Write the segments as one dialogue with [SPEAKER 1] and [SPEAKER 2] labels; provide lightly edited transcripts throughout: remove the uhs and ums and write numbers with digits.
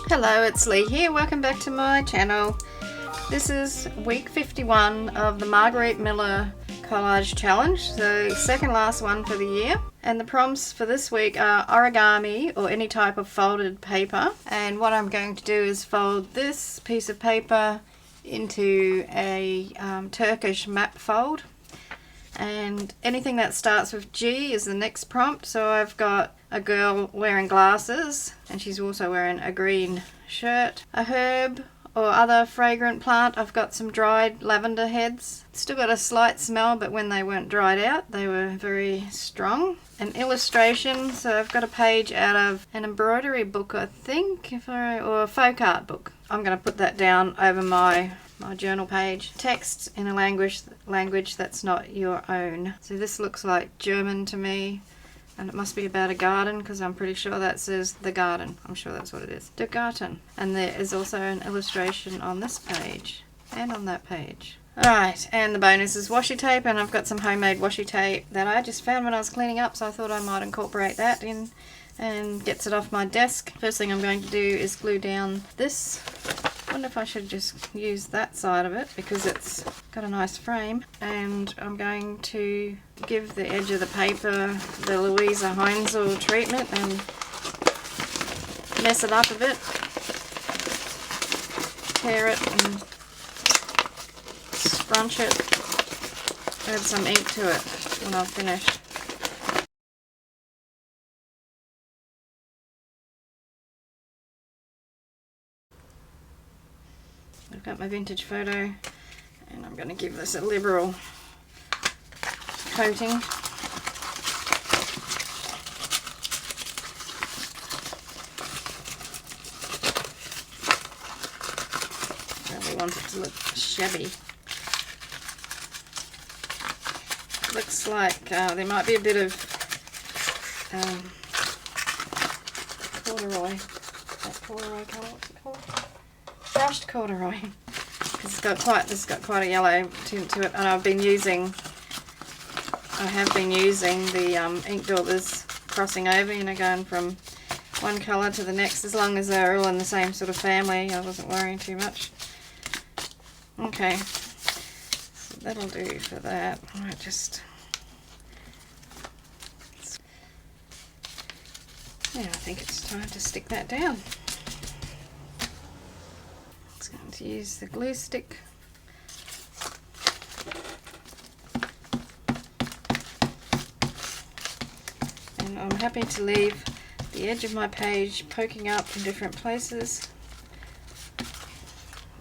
[SPEAKER 1] Hello, it's Lee here. Welcome back to my channel. This is week 51 of the Margarete Miller Collage Challenge, so second last one for the year. And the prompts for this week are origami or any type of folded paper. And what I'm going to do is fold this piece of paper into a Turkish map fold. And anything that starts with G is the next prompt. So I've got a girl wearing glasses and she's also wearing a green shirt. A herb or other fragrant plant. I've got some dried lavender heads. Still got a slight smell, but when they weren't dried out they were very strong. An illustration, so I've got a page out of an embroidery book, I think, or a folk art book. I'm going to put that down over my journal page. Text in a language that's not your own. So this looks like German to me, and it must be about a garden because I'm pretty sure that says the garden. I'm sure that's what it is. Der Garten. And there is also an illustration on this page and on that page. Alright, and the bonus is washi tape, and I've got some homemade washi tape that I just found when I was cleaning up, so I thought I might incorporate that in and gets it off my desk. First thing I'm going to do is glue down this. I wonder if I should just use that side of it because it's got a nice frame. And I'm going to give the edge of the paper the Louisa Heinzel treatment and mess it up a bit. Tear it and scrunch it. Add some ink to it when I've finished. I've got my vintage photo and I'm going to give this a liberal coating. Really want it to look shabby. Looks like there might be a bit of corduroy. That corduroy colour, what's it called? Brushed corduroy. It's got quite a yellow tint to it, and I have been using the ink daubers, crossing over, you know, going from one colour to the next, as long as they're all in the same sort of family. I wasn't worrying too much. Okay, so that'll do for that. I might just, yeah, I think it's time to stick that down. Just going to use the glue stick. And I'm happy to leave the edge of my page poking up in different places.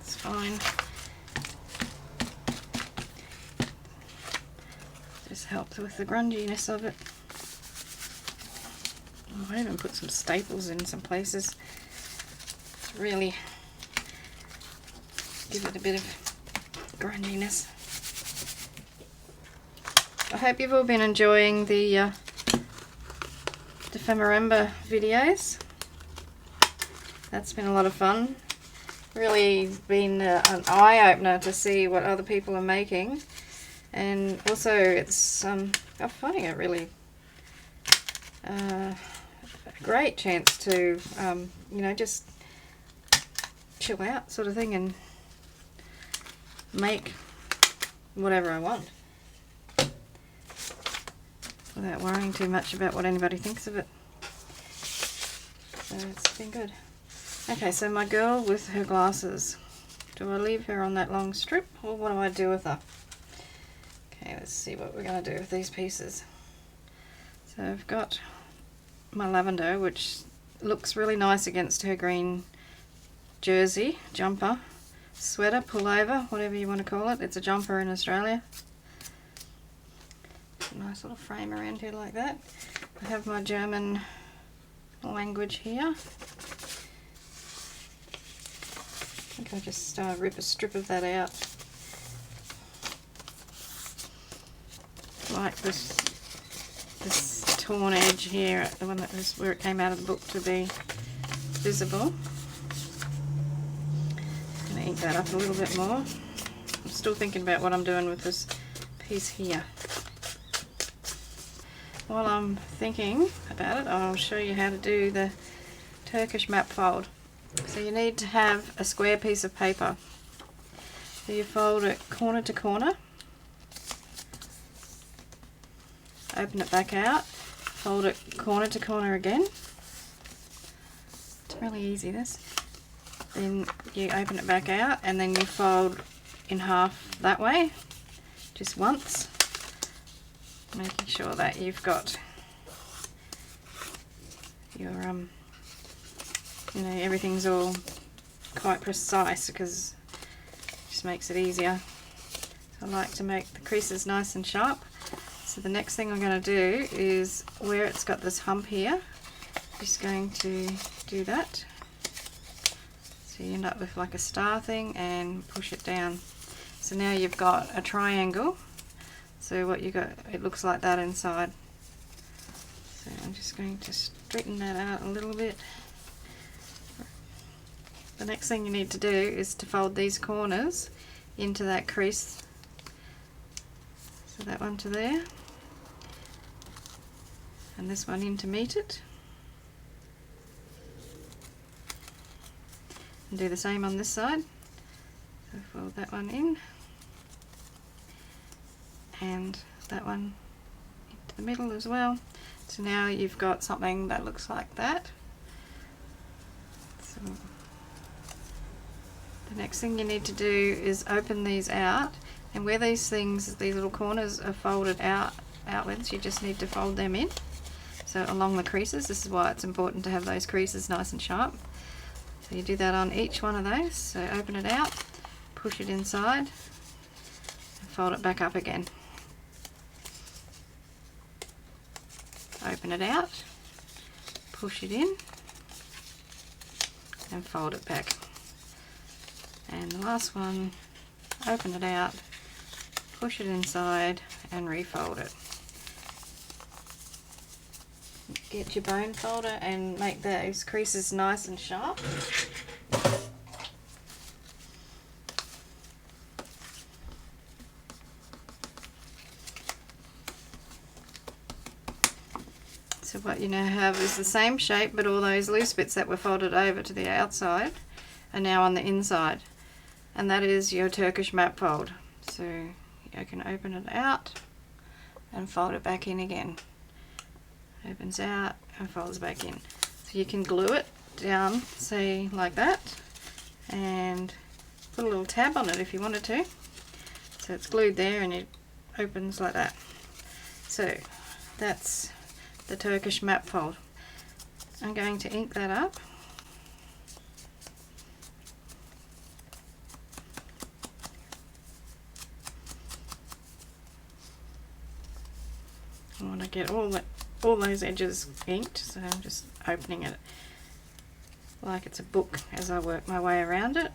[SPEAKER 1] It's fine. Just helps with the grunginess of it. Oh, I even put some staples in some places to really give it a bit of grunginess. I hope you've all been enjoying the Ephemerember videos. That's been a lot of fun. Really been an eye-opener to see what other people are making, and also it's I'm finding it really a great chance to you know, just chill out sort of thing and make whatever I want without worrying too much about what anybody thinks of it. So it's been good. Okay, so my girl with her glasses. Do I leave her on that long strip, or what do I do with her? Okay, let's see what we're going to do with these pieces. So I've got my lavender, which looks really nice against her green jersey, jumper, sweater, pullover, whatever you want to call it. It's a jumper in Australia. A nice little frame around here like that. I have my German language here. I think I'll just rip a strip of that out. Like this torn edge here, the one that was where it came out of the book, to be visible. I'm going to ink that up a little bit more. I'm still thinking about what I'm doing with this piece here. while I'm thinking about it, I'll show you how to do the Turkish map fold. So you need to have a square piece of paper. So you fold it corner to corner, open it back out, fold it corner to corner again. It's really easy, this. Then you open it back out and then you fold in half that way, just once, making sure that you've got your you know, everything's all quite precise, because it just makes it easier. So I like to make the creases nice and sharp. So the next thing I'm going to do is, where it's got this hump here, just going to do that. So you end up with like a star thing and push it down. So now you've got a triangle. So what you got, it looks like that inside. So I'm just going to straighten that out a little bit. The next thing you need to do is to fold these corners into that crease. So that one to there, and this one in to meet it. And do the same on this side. So fold that one in, and that one into the middle as well. So now you've got something that looks like that. So the next thing you need to do is open these out, and where these things, these little corners are folded outwards, you just need to fold them in. So along the creases, this is why it's important to have those creases nice and sharp. So you do that on each one of those. So open it out, push it inside, and fold it back up again. Open it out, push it in, and fold it back. And the last one, open it out, push it inside, and refold it. Get your bone folder and make those creases nice and sharp. So what you now have is the same shape, but all those loose bits that were folded over to the outside are now on the inside. And that is your Turkish map fold. So you can open it out and fold it back in again. Opens out and folds back in. So you can glue it down, say like that, and put a little tab on it if you wanted to. So it's glued there and it opens like that. So that's the Turkish map fold. I'm going to ink that up. I want to get all those edges inked, so I'm just opening it like it's a book as I work my way around it.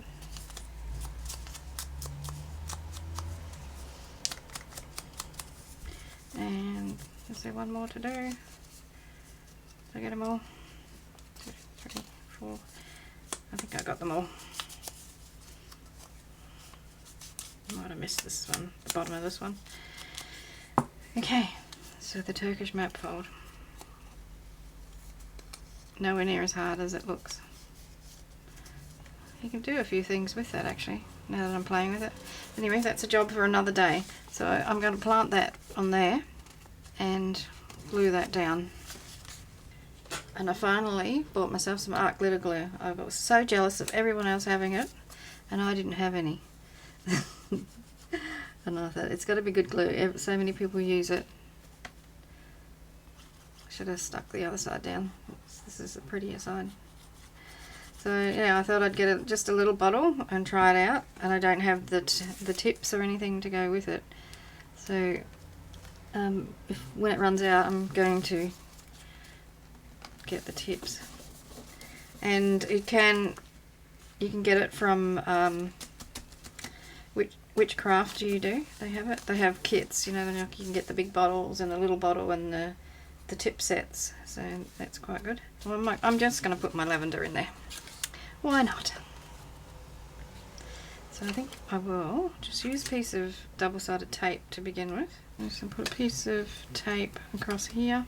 [SPEAKER 1] And is there one more to do? Did I get them all? 2, 3, 4. I think I got them all. I might have missed this one, the bottom of this one. Okay, so the Turkish map fold. Nowhere near as hard as it looks. You can do a few things with that actually, now that I'm playing with it. Anyway, that's a job for another day. So I'm going to plant that on there and glue that down. And I finally bought myself some art glitter glue. I was so jealous of everyone else having it, and I didn't have any. And I thought, it's got to be good glue. So many people use it. I should have stuck the other side down. This is the prettier side. So yeah, I thought I'd get just a little bottle and try it out. And I don't have the tips or anything to go with it. So when it runs out, I'm going to get the tips. And you can get it from which craft do you do? They have it. They have kits, you know, you can get the big bottles and the little bottle and the tip sets. So that's quite good. Well, I'm just going to put my lavender in there. Why not? So I think I will just use a piece of double-sided tape to begin with. I'm just going to put a piece of tape across here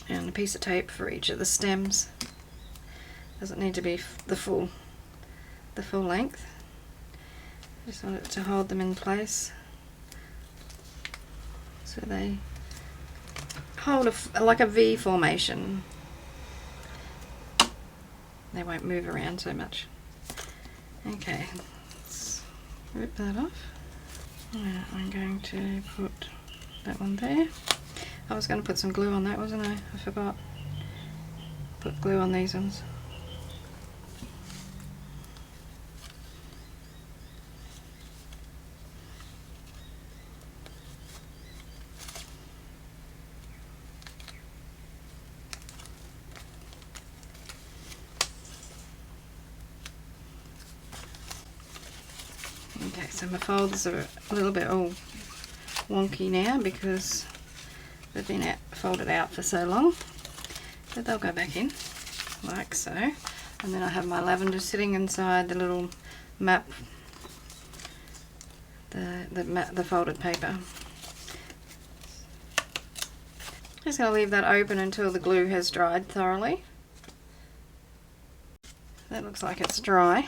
[SPEAKER 1] and a piece of tape for each of the stems. Doesn't need to be the full length. Just want it to hold them in place so they hold like a V formation. They won't move around so much. Okay, let's rip that off. Now I'm going to put that one there. I was going to put some glue on that, wasn't I? I forgot. Put glue on these ones. Okay, so my folders are a little bit all wonky now because they've been folded out for so long, but they'll go back in like so. And then I have my lavender sitting inside the little map, the folded paper. Just going to leave that open until the glue has dried thoroughly. That looks like it's dry.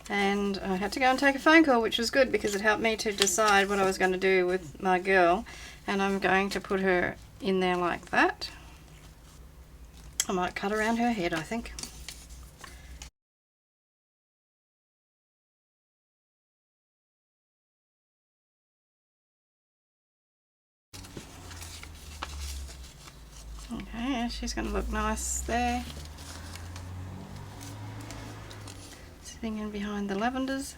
[SPEAKER 1] And I had to go and take a phone call, which was good because it helped me to decide what I was going to do with my girl. And I'm going to put her in there like that. I might cut around her head, I think. Okay, she's going to look nice there. Sitting in behind the lavenders.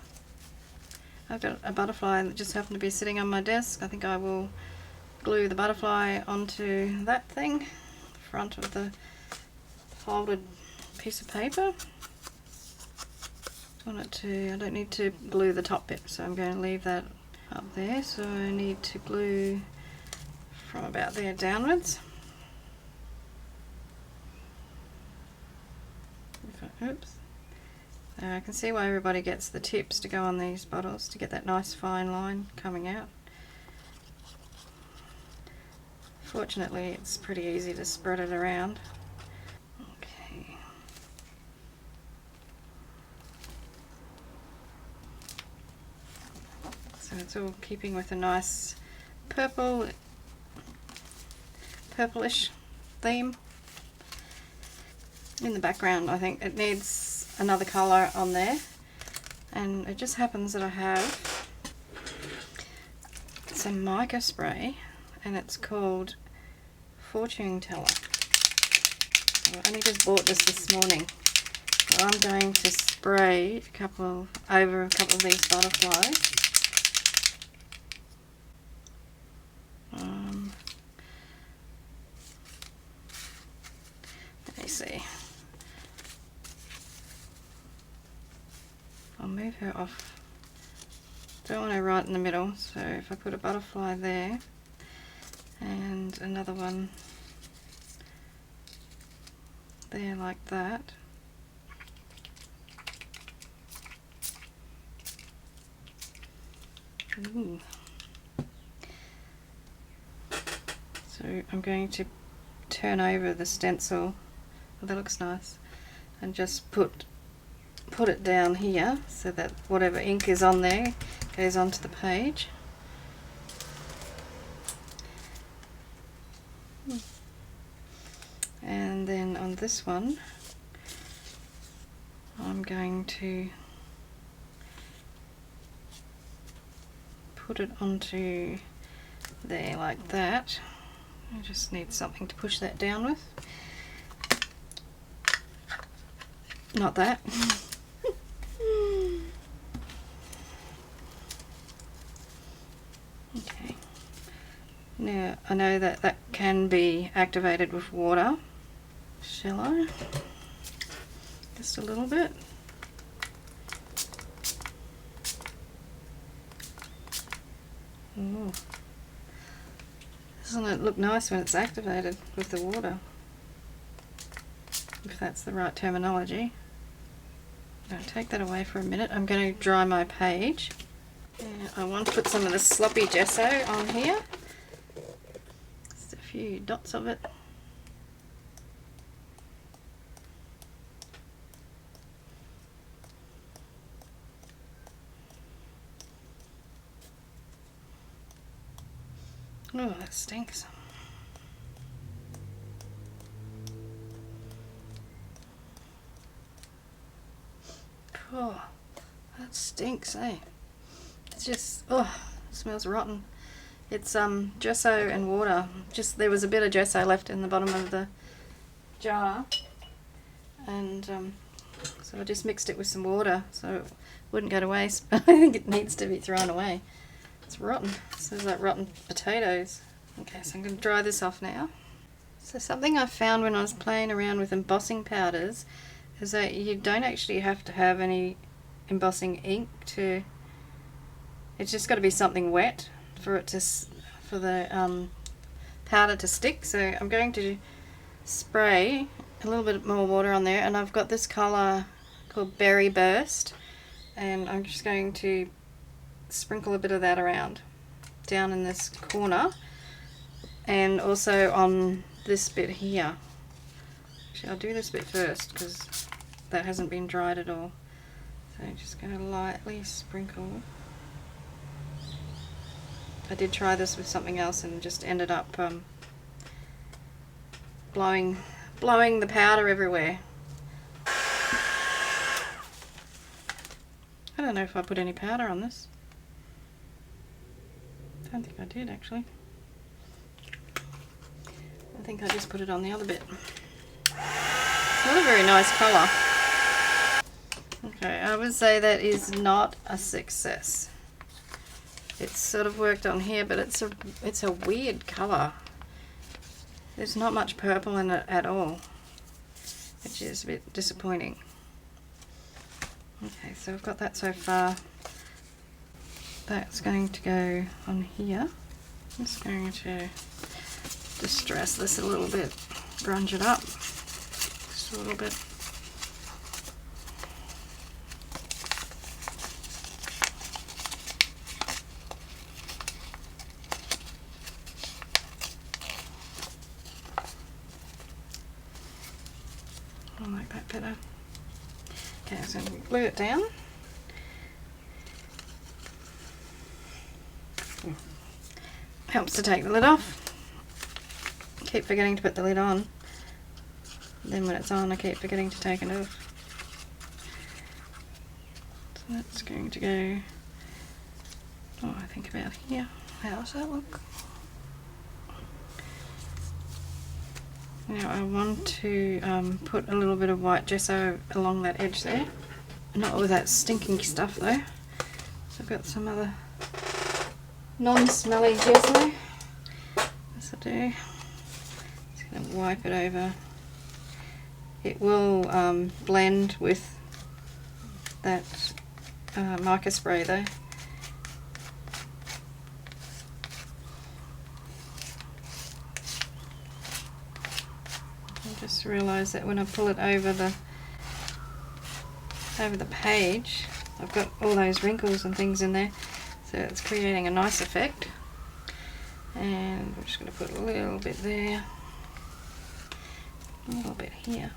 [SPEAKER 1] I've got a butterfly that just happened to be sitting on my desk. I think I will glue the butterfly onto that thing, the front of the folded piece of paper. I don't need to glue the top bit, so I'm going to leave that up there. So I need to glue from about there downwards. Oops. I can see why everybody gets the tips to go on these bottles to get that nice fine line coming out. Fortunately, it's pretty easy to spread it around. Okay. So it's all keeping with a nice purplish theme. In the background, I think it needs another colour on there, and it just happens that I have some mica spray, and it's called Fortune Teller. I only just bought this morning. So I'm going to spray over a couple of these butterflies. Let me see. I'll move her off. Don't want her right in the middle, so if I put a butterfly there and another one there like that. Ooh. So I'm going to turn over the stencil. Oh, that looks nice. And just put it down here so that whatever ink is on there goes onto the page. And then on this one I'm going to put it onto there like that. I just need something to push that down with. Not that. Okay. Now I know that that can be activated with water. Shall I? Just a little bit. Ooh. Doesn't it look nice when it's activated with the water? If that's the right terminology. I'm going to take that away for a minute. I'm going to dry my page. And I want to put some of the sloppy gesso on here. Just a few dots of it. Oh, that stinks. Oh, that stinks, eh? It's just, oh, it smells rotten. It's gesso and water. Just, there was a bit of gesso left in the bottom of the jar, and so I just mixed it with some water so it wouldn't go to waste. But I think it needs to be thrown away. It's rotten. It smells like rotten potatoes. Okay, so I'm going to dry this off now. So something I found when I was playing around with embossing powders is that you don't actually have to have any embossing ink to, it's just got to be something wet for it to, for the powder to stick. So I'm going to spray a little bit more water on there, and I've got this colour called Berry Burst, and I'm just going to sprinkle a bit of that around down in this corner and also on this bit here. Actually, I'll do this bit first because that hasn't been dried at all. So I'm just going to lightly sprinkle. I did try this with something else and just ended up blowing the powder everywhere. I don't know if I put any powder on this. I don't think I did actually. I think I just put it on the other bit. It's not a very nice colour. Okay, I would say that is not a success. It's sort of worked on here, but it's a weird colour. There's not much purple in it at all, which is a bit disappointing. Okay, so I've got that so far. That's going to go on here. I'm just going to distress this a little bit, grunge it up just a little bit. I like that better. Okay, so glue it down. Helps to take the lid off. Keep forgetting to put the lid on. Then when it's on, I keep forgetting to take it off. So that's going to go, oh, I think about here. How does that look? Now I want to put a little bit of white gesso along that edge there. Not with that stinking stuff though. So I've got some other non-smelly gesso. Yes, I do. Just going to wipe it over. It will blend with that mica spray though. I just realised that when I pull it over the page, I've got all those wrinkles and things in there, so it's creating a nice effect. And I'm just going to put a little bit there, a little bit here.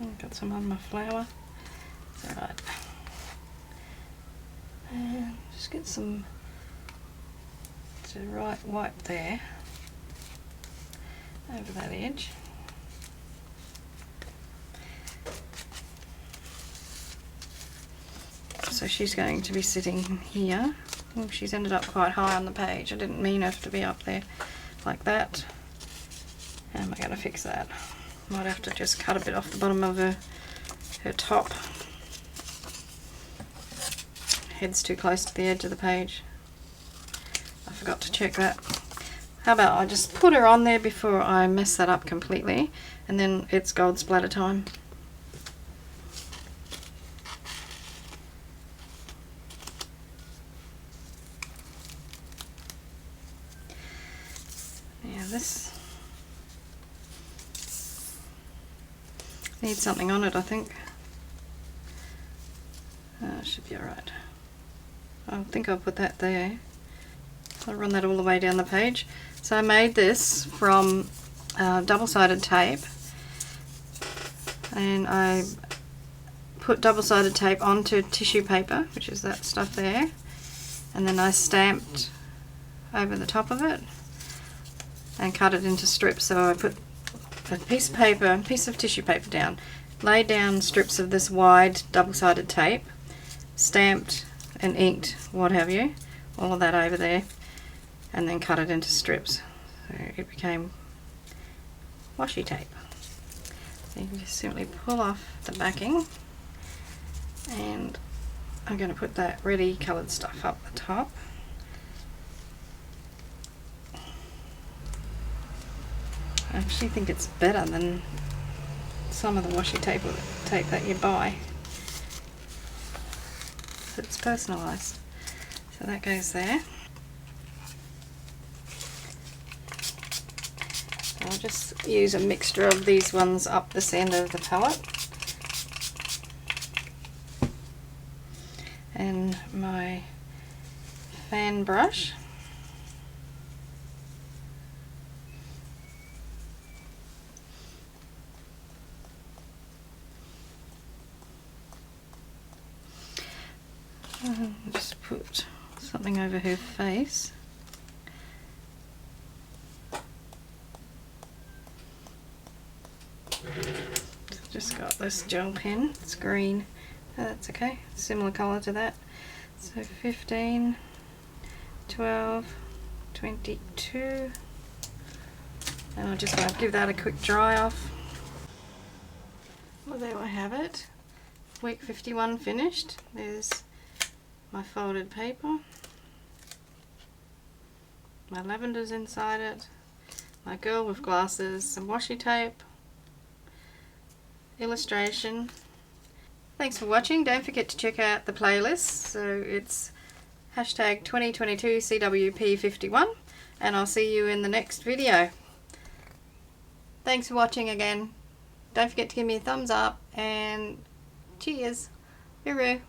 [SPEAKER 1] I've got some on my flower. It's alright. And just get some right wipe there over that edge. So she's going to be sitting here. Oh, she's ended up quite high on the page. I didn't mean her to be up there like that. How am I going to fix that? Might have to just cut a bit off the bottom of her top. Head's too close to the edge of the page. I forgot to check that. How about I just put her on there before I mess that up completely, and then it's gold splatter time. Yeah, this, Need something on it, I think. Should be alright. I think I'll put that there. I'll run that all the way down the page. So I made this from double-sided tape, and I put double-sided tape onto tissue paper, which is that stuff there, and then I stamped over the top of it and cut it into strips. So I put a piece of tissue paper down, laid down strips of this wide double-sided tape, stamped and inked, what have you, all of that over there, and then cut it into strips. So it became washi tape. So you can just simply pull off the backing, and I'm going to put that ready coloured stuff up the top. I actually think it's better than some of the washi tape that you buy. It's personalised. So that goes there. I'll just use a mixture of these ones up this end of the palette. And my fan brush. Just put something over her face. Just got this gel pen, it's green, that's okay, similar colour to that. So 15, 12, 22, and I'll just give that a quick dry off. Well, there I have it, week 51 finished. There's my folded paper, my lavender's inside it, my girl with glasses, some washi tape, illustration. Thanks for watching. Don't forget to check out the playlist. So it's hashtag 2022 CWP51, and I'll see you in the next video. Thanks for watching again. Don't forget to give me a thumbs up, and cheers. Hooroo.